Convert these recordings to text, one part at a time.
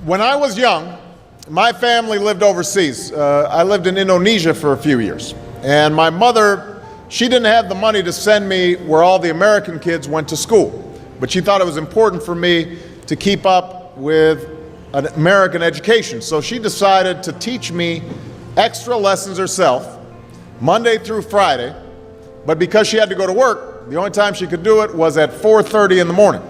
When I was young, my family lived overseas. I lived in Indonesia for a few years. And my mother, she didn't have the money to send me where all the American kids went to school. But she thought it was important for me to keep up with an American education. So she decided to teach me extra lessons herself, Monday through Friday. But because she had to go to work, the only time she could do it was at 4:30 in the morning.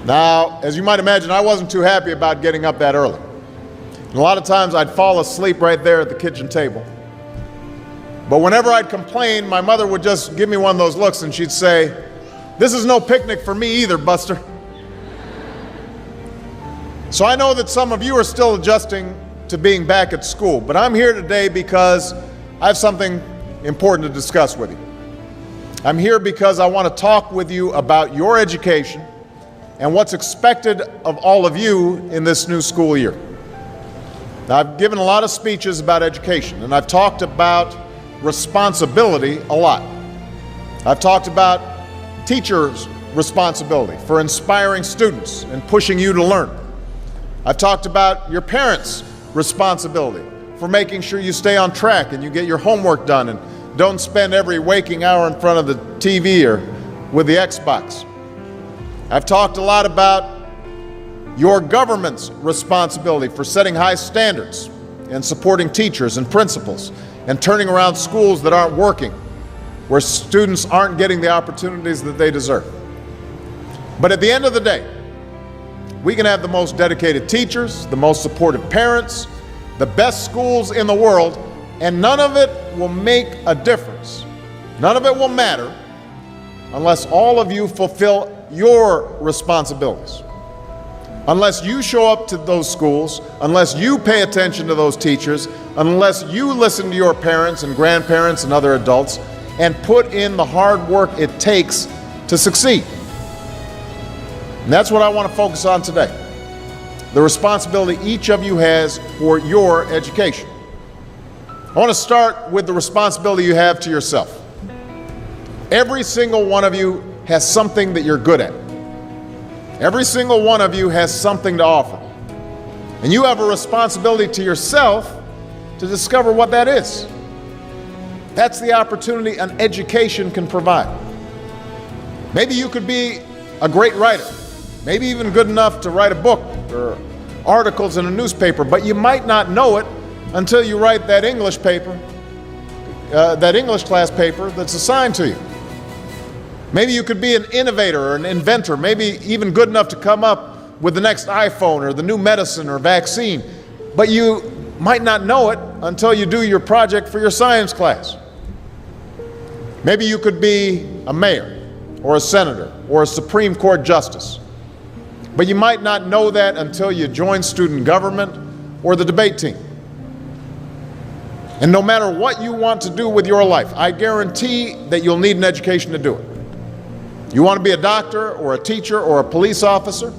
Now, as you might imagine, I wasn't too happy about getting up that early. And a lot of times I'd fall asleep right there at the kitchen table. But whenever I'd complain, my mother would just give me one of those looks and she'd say, "This is no picnic for me either, Buster." So I know that some of you are still adjusting to being back at school, but I'm here today because I have something important to discuss with you. I'm here because I want to talk with you about your education and what's expected of all of you in this new school year. Now, I've given a lot of speeches about education, and I've talked about responsibility a lot. I've talked about teachers' responsibility for inspiring students and pushing you to learn. I've talked about your parents' responsibility for making sure you stay on track and you get your homework done and don't spend every waking hour in front of the TV or with the Xbox. I've talked a lot about your government's responsibility for setting high standards and supporting teachers and principals and turning around schools that aren't working, where students aren't getting the opportunities that they deserve. But at the end of the day, we can have the most dedicated teachers, the most supportive parents, the best schools in the world, and none of it will make a difference. None of it will matter unless all of you fulfill your responsibilities. Unless you show up to those schools, unless you pay attention to those teachers, unless you listen to your parents and grandparents and other adults and put in the hard work it takes to succeed. And that's what I want to focus on today. The responsibility each of you has for your education. I want to start with the responsibility you have to yourself. Every single one of you has something that you're good at. Every single one of you has something to offer. And you have a responsibility to yourself to discover what that is. That's the opportunity an education can provide. Maybe you could be a great writer, maybe even good enough to write a book or articles in a newspaper, but you might not know it until you write that English paper, that English class paper that's assigned to you. Maybe you could be an innovator or an inventor, maybe even good enough to come up with the next iPhone or the new medicine or vaccine, but you might not know it until you do your project for your science class. Maybe you could be a mayor or a senator or a Supreme Court justice, but you might not know that until you join student government or the debate team. And no matter what you want to do with your life, I guarantee that you'll need an education to do it. You want to be a doctor or a teacher or a police officer?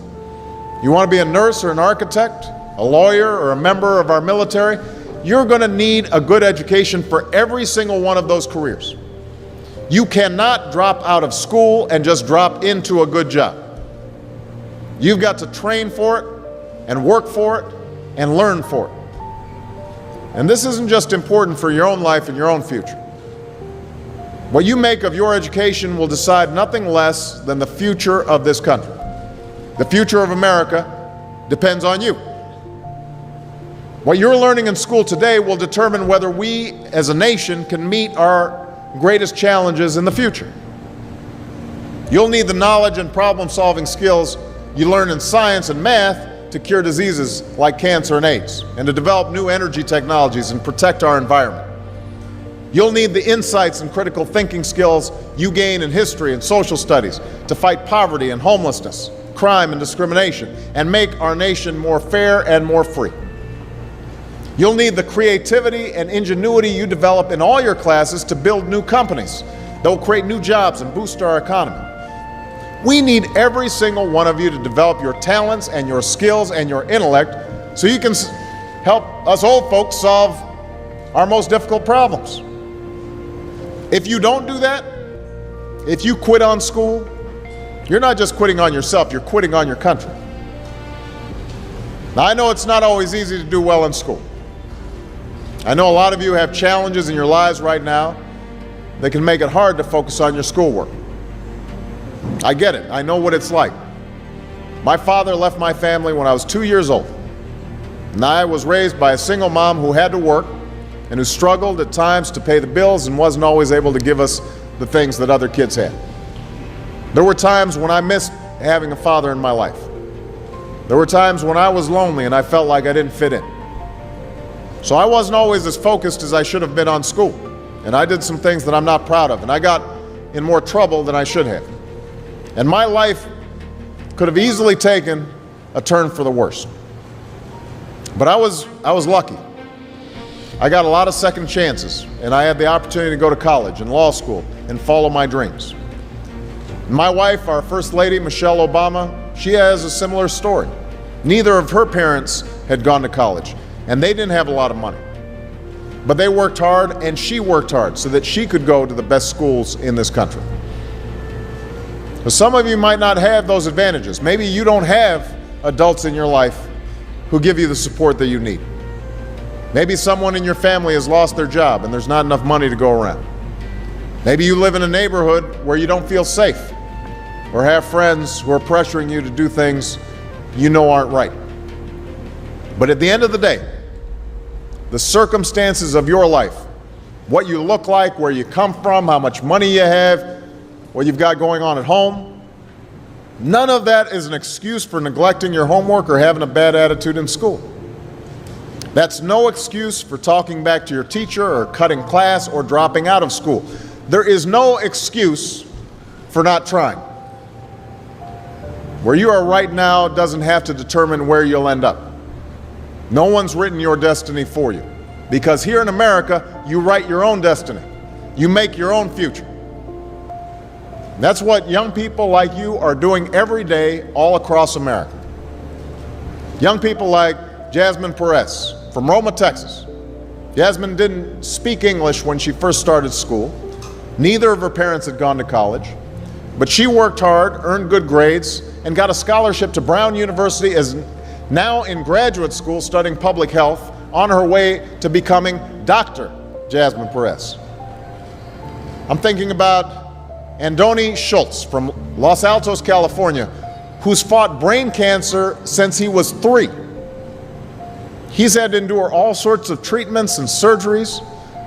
You want to be a nurse or an architect, a lawyer or a member of our military? You're going to need a good education for every single one of those careers. You cannot drop out of school and just drop into a good job. You've got to train for it and work for it and learn for it. And this isn't just important for your own life and your own future. What you make of your education will decide nothing less than the future of this country. The future of America depends on you. What you're learning in school today will determine whether we as a nation can meet our greatest challenges in the future. You'll need the knowledge and problem-solving skills you learn in science and math to cure diseases like cancer and AIDS, and to develop new energy technologies and protect our environment. You'll need the insights and critical thinking skills you gain in history and social studies to fight poverty and homelessness, crime and discrimination, and make our nation more fair and more free. You'll need the creativity and ingenuity you develop in all your classes to build new companies that will create new jobs and boost our economy. We need every single one of you to develop your talents and your skills and your intellect so you can help us old folks solve our most difficult problems. If you don't do that, if you quit on school, you're not just quitting on yourself, you're quitting on your country. Now, I know it's not always easy to do well in school. I know a lot of you have challenges in your lives right now that can make it hard to focus on your schoolwork. I get it. I know what it's like. My father left my family when I was 2 years old, and I was raised by a single mom who had to work and who struggled at times to pay the bills and wasn't always able to give us the things that other kids had. There were times when I missed having a father in my life. There were times when I was lonely and I felt like I didn't fit in. So I wasn't always as focused as I should have been on school, and I did some things that I'm not proud of, and I got in more trouble than I should have. And my life could have easily taken a turn for the worse. But I was lucky. I got a lot of second chances, and I had the opportunity to go to college and law school and follow my dreams. My wife, our First Lady, Michelle Obama, she has a similar story. Neither of her parents had gone to college, and they didn't have a lot of money. But they worked hard, and she worked hard so that she could go to the best schools in this country. But some of you might not have those advantages. Maybe you don't have adults in your life who give you the support that you need. Maybe someone in your family has lost their job and there's not enough money to go around. Maybe you live in a neighborhood where you don't feel safe or have friends who are pressuring you to do things you know aren't right. But at the end of the day, the circumstances of your life, what you look like, where you come from, how much money you have, what you've got going on at home, none of that is an excuse for neglecting your homework or having a bad attitude in school. That's no excuse for talking back to your teacher or cutting class or dropping out of school. There is no excuse for not trying. Where you are right now doesn't have to determine where you'll end up. No one's written your destiny for you, because here in America, you write your own destiny. You make your own future. That's what young people like you are doing every day all across America. Young people like Jasmine Perez from Roma, Texas. Jasmine didn't speak English when she first started school. Neither of her parents had gone to college, but she worked hard, earned good grades, and got a scholarship to Brown University, is now in graduate school studying public health, on her way to becoming Dr. Jasmine Perez. I'm thinking about Andoni Schultz from Los Altos, California, who's fought brain cancer since he was 3. He's had to endure all sorts of treatments and surgeries,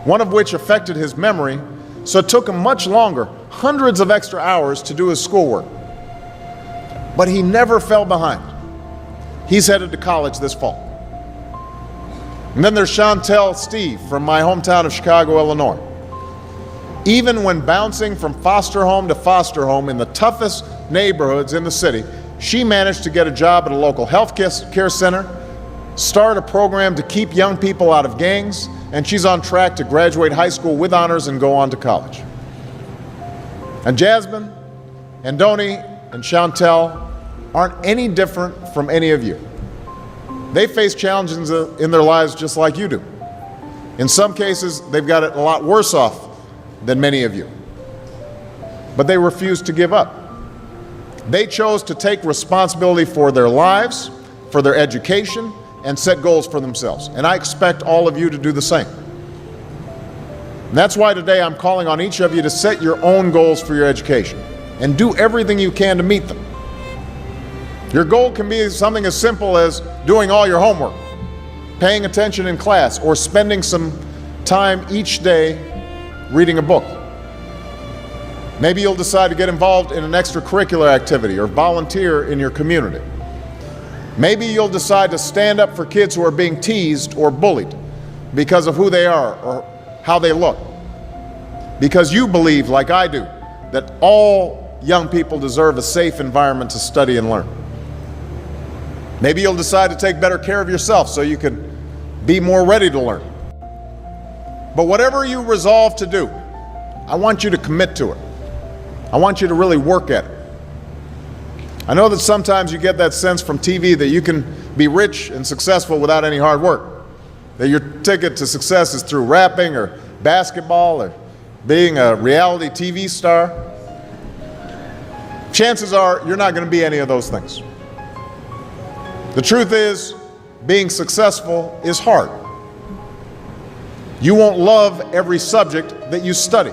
one of which affected his memory, so it took him much longer, hundreds of extra hours to do his schoolwork. But he never fell behind. He's headed to college this fall. And then there's Chantel Steve from my hometown of Chicago, Illinois. Even when bouncing from foster home to foster home in the toughest neighborhoods in the city, she managed to get a job at a local health care center, start a program to keep young people out of gangs, and she's on track to graduate high school with honors and go on to college. And Jasmine, Andoni, and Chantel aren't any different from any of you. They face challenges in their lives just like you do. In some cases, they've got it a lot worse off than many of you. But they refuse to give up. They chose to take responsibility for their lives, for their education, and set goals for themselves. And I expect all of you to do the same. And that's why today I'm calling on each of you to set your own goals for your education and do everything you can to meet them. Your goal can be something as simple as doing all your homework, paying attention in class, or spending some time each day reading a book. Maybe you'll decide to get involved in an extracurricular activity or volunteer in your community. Maybe you'll decide to stand up for kids who are being teased or bullied because of who they are or how they look. Because you believe, like I do, that all young people deserve a safe environment to study and learn. Maybe you'll decide to take better care of yourself so you can be more ready to learn. But whatever you resolve to do, I want you to commit to it. I want you to really work at it. I know that sometimes you get that sense from TV that you can be rich and successful without any hard work, that your ticket to success is through rapping or basketball or being a reality TV star. Chances are you're not going to be any of those things. The truth is, being successful is hard. You won't love every subject that you study.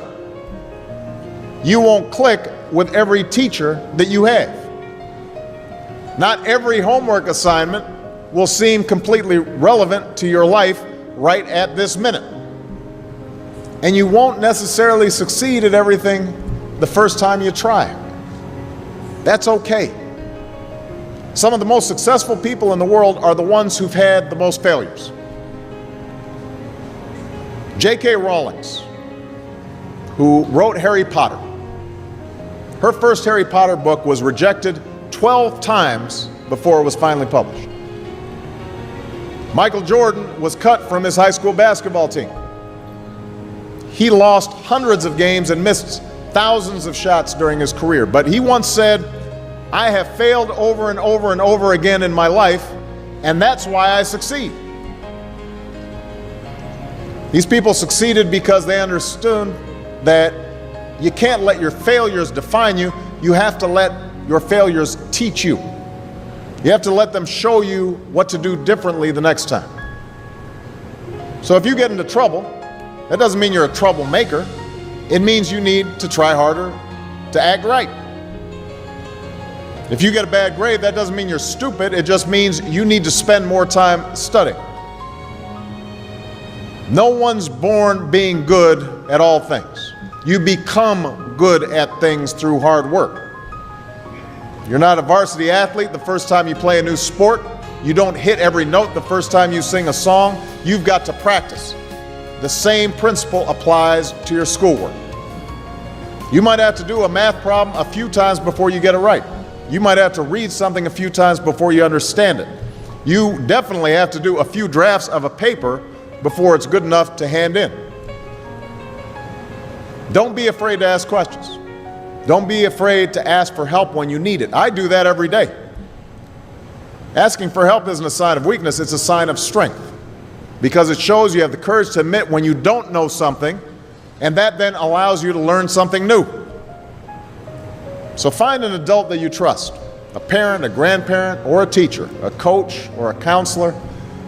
You won't click with every teacher that you have. Not every homework assignment will seem completely relevant to your life right at this minute. And you won't necessarily succeed at everything the first time you try. That's okay. Some of the most successful people in the world are the ones who've had the most failures. J.K. Rowling, who wrote Harry Potter, her first Harry Potter book was rejected 12 times before it was finally published. Michael Jordan was cut from his high school basketball team. He lost hundreds of games and missed thousands of shots during his career. But he once said, "I have failed over and over and over again in my life, and that's why I succeed." These people succeeded because they understood that you can't let your failures define you. You have to let your failures teach you. You have to let them show you what to do differently the next time. So if you get into trouble, that doesn't mean you're a troublemaker. It means you need to try harder to act right. If you get a bad grade, that doesn't mean you're stupid. It just means you need to spend more time studying. No one's born being good at all things. You become good at things through hard work. You're not a varsity athlete the first time you play a new sport. You don't hit every note the first time you sing a song. You've got to practice. The same principle applies to your schoolwork. You might have to do a math problem a few times before you get it right. You might have to read something a few times before you understand it. You definitely have to do a few drafts of a paper before it's good enough to hand in. Don't be afraid to ask questions. Don't be afraid to ask for help when you need it. I do that every day. Asking for help isn't a sign of weakness, it's a sign of strength, because it shows you have the courage to admit when you don't know something, and that then allows you to learn something new. So find an adult that you trust, a parent, a grandparent, or a teacher, a coach, or a counselor,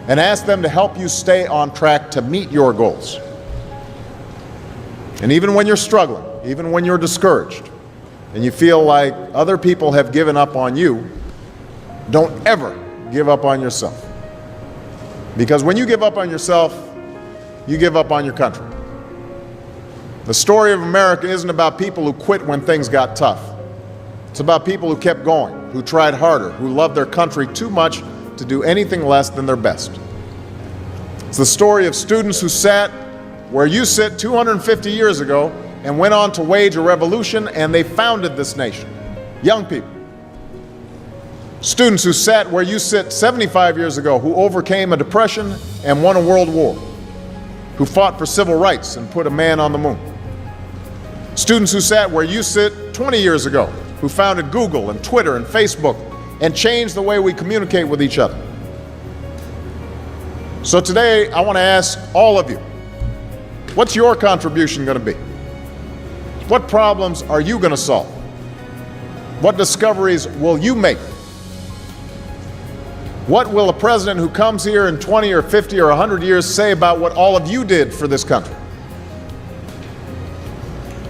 and ask them to help you stay on track to meet your goals. And even when you're struggling, even when you're discouraged, and you feel like other people have given up on you, don't ever give up on yourself. Because when you give up on yourself, you give up on your country. The story of America isn't about people who quit when things got tough. It's about people who kept going, who tried harder, who loved their country too much to do anything less than their best. It's the story of students who sat where you sit 250 years ago and went on to wage a revolution, and they founded this nation. Young people. Students who sat where you sit 75 years ago, who overcame a depression and won a world war, who fought for civil rights and put a man on the moon. Students who sat where you sit 20 years ago, who founded Google and Twitter and Facebook and changed the way we communicate with each other. So today, I want to ask all of you, what's your contribution going to be? What problems are you going to solve? What discoveries will you make? What will a president who comes here in 20 or 50 or 100 years say about what all of you did for this country?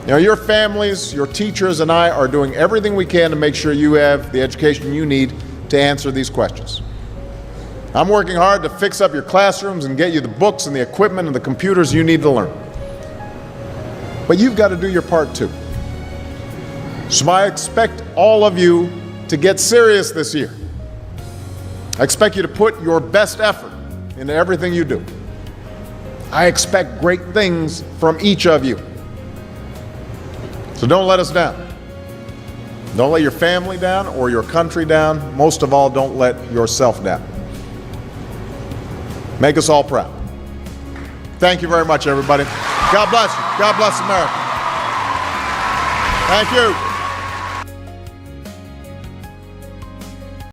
You know, your families, your teachers, and I are doing everything we can to make sure you have the education you need to answer these questions. I'm working hard to fix up your classrooms and get you the books and the equipment and the computers you need to learn. But you've got to do your part too. So I expect all of you to get serious this year. I expect you to put your best effort into everything you do. I expect great things from each of you. So don't let us down. Don't let your family down or your country down. Most of all, don't let yourself down. Make us all proud. Thank you very much, everybody. God bless you. God bless America. Thank you.